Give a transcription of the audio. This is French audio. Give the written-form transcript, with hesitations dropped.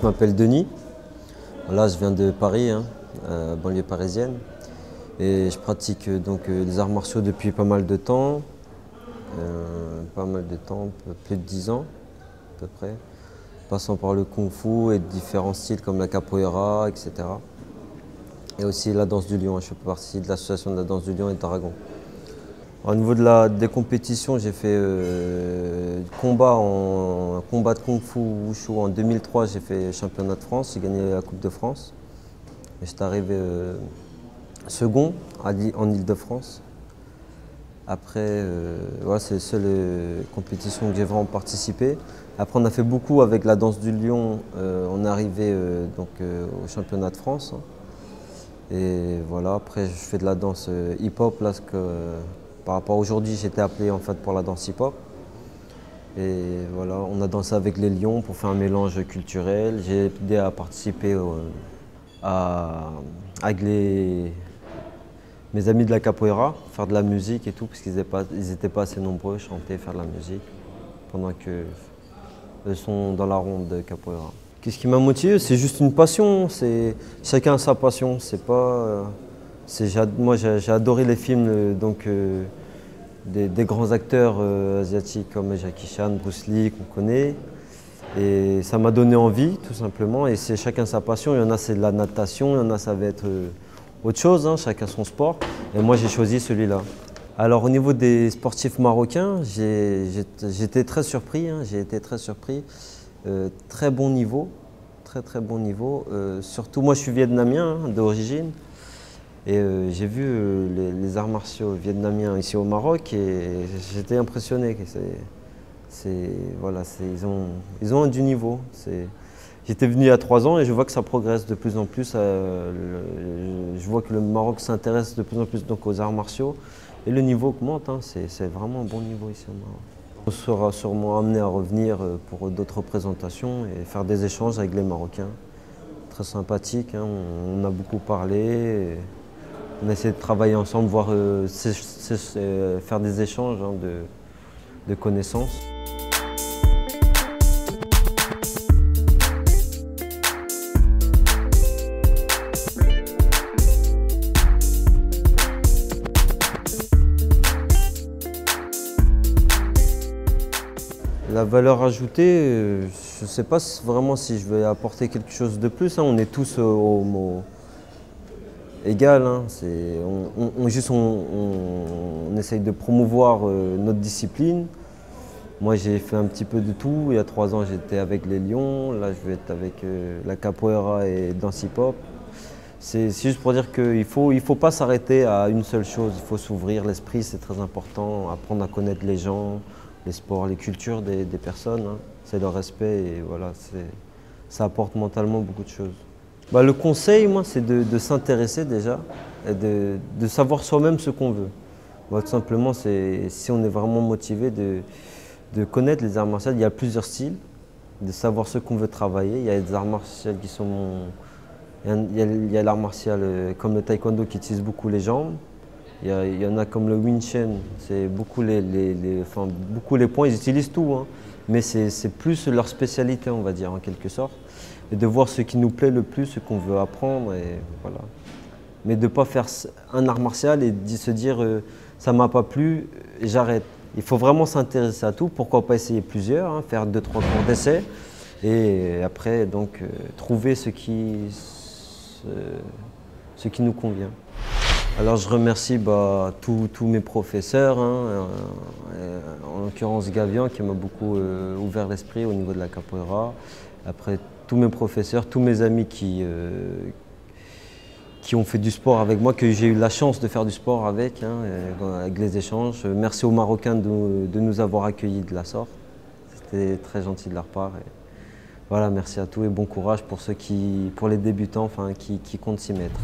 je m'appelle Denis. Là, je viens de Paris, banlieue parisienne. Et je pratique des arts martiaux depuis pas mal de temps. Plus de 10 ans à peu près. Passant par le kung-fu et différents styles comme la capoeira, etc. Et aussi la danse du lion. Je fais partie de l'association de la danse du lion et de Dragon. Au niveau des compétitions, j'ai fait combat de kung-fu wushu en 2003. J'ai fait championnat de France, j'ai gagné la Coupe de France. J'étais arrivé second en Île-de-France. Après, c'est les seules compétitions que j'ai vraiment participé. Après, on a fait beaucoup avec la danse du lion. On est arrivé au championnat de France. Et voilà, après, je fais de la danse hip-hop. Par rapport à aujourd'hui, j'étais appelé en fait pour la danse hip-hop. Et voilà, on a dansé avec les lions pour faire un mélange culturel. J'ai aidé à participer avec mes amis de la capoeira, faire de la musique et tout, parce qu'ils n'étaient pas assez nombreux, chanter, faire de la musique, pendant qu'eux sont dans la ronde de capoeira. Qu'est-ce qui m'a motivé? C'est juste une passion, chacun a sa passion. Moi j'ai adoré les films des grands acteurs asiatiques comme Jackie Chan, Bruce Lee, qu'on connaît. Et ça m'a donné envie, tout simplement. Et c'est chacun sa passion. Il y en a, c'est de la natation, il y en a, ça va être autre chose, chacun son sport. Et moi, j'ai choisi celui-là. Alors, au niveau des sportifs marocains, j'étais très surpris. J'ai été très surpris. Très bon niveau, très bon niveau. Surtout, moi, je suis vietnamien d'origine. Et j'ai vu les arts martiaux vietnamiens ici au Maroc et j'étais impressionné. Ils ont du niveau. J'étais venu il y a 3 ans et je vois que ça progresse de plus en plus. Je vois que le Maroc s'intéresse de plus en plus aux arts martiaux et le niveau augmente. C'est vraiment un bon niveau ici au Maroc. On sera sûrement amené à revenir pour d'autres représentations et faire des échanges avec les Marocains. Très sympathique, on a beaucoup parlé. On a essayé de travailler ensemble, faire des échanges de connaissances. La valeur ajoutée, je ne sais pas vraiment si je vais apporter quelque chose de plus. On est tous égal, on essaye de promouvoir notre discipline. Moi j'ai fait un petit peu de tout, il y a 3 ans j'étais avec les lions, là je vais être avec la capoeira et danse hip-hop. C'est juste pour dire qu'il ne faut pas s'arrêter à une seule chose, il faut s'ouvrir l'esprit, c'est très important, apprendre à connaître les gens, les sports, les cultures des personnes, c'est le respect et voilà, ça apporte mentalement beaucoup de choses. Le conseil, moi, c'est de s'intéresser déjà et de savoir soi-même ce qu'on veut. Tout simplement, si on est vraiment motivé de connaître les arts martiaux, il y a plusieurs styles, de savoir ce qu'on veut travailler. Il y a des arts martiaux qui sont... Il y a l'art martial comme le taekwondo qui utilise beaucoup les jambes. Il y en a comme le Wing Chun, c'est beaucoup les points, ils utilisent tout, mais c'est plus leur spécialité, on va dire, en quelque sorte. Et de voir ce qui nous plaît le plus, ce qu'on veut apprendre, et voilà. Mais de ne pas faire un art martial et de se dire ça ne m'a pas plu, j'arrête. Il faut vraiment s'intéresser à tout, pourquoi pas essayer plusieurs, faire 2-3 cours d'essai, et après trouver ce qui nous convient. Alors je remercie tous mes professeurs, en l'occurrence Gavian qui m'a beaucoup ouvert l'esprit au niveau de la capoeira. Après tous mes professeurs, tous mes amis qui ont fait du sport avec moi, que j'ai eu la chance de faire du sport avec les échanges. Merci aux Marocains de nous avoir accueillis de la sorte. C'était très gentil de leur part. Et voilà, merci à tous et bon courage pour les débutants qui comptent s'y mettre.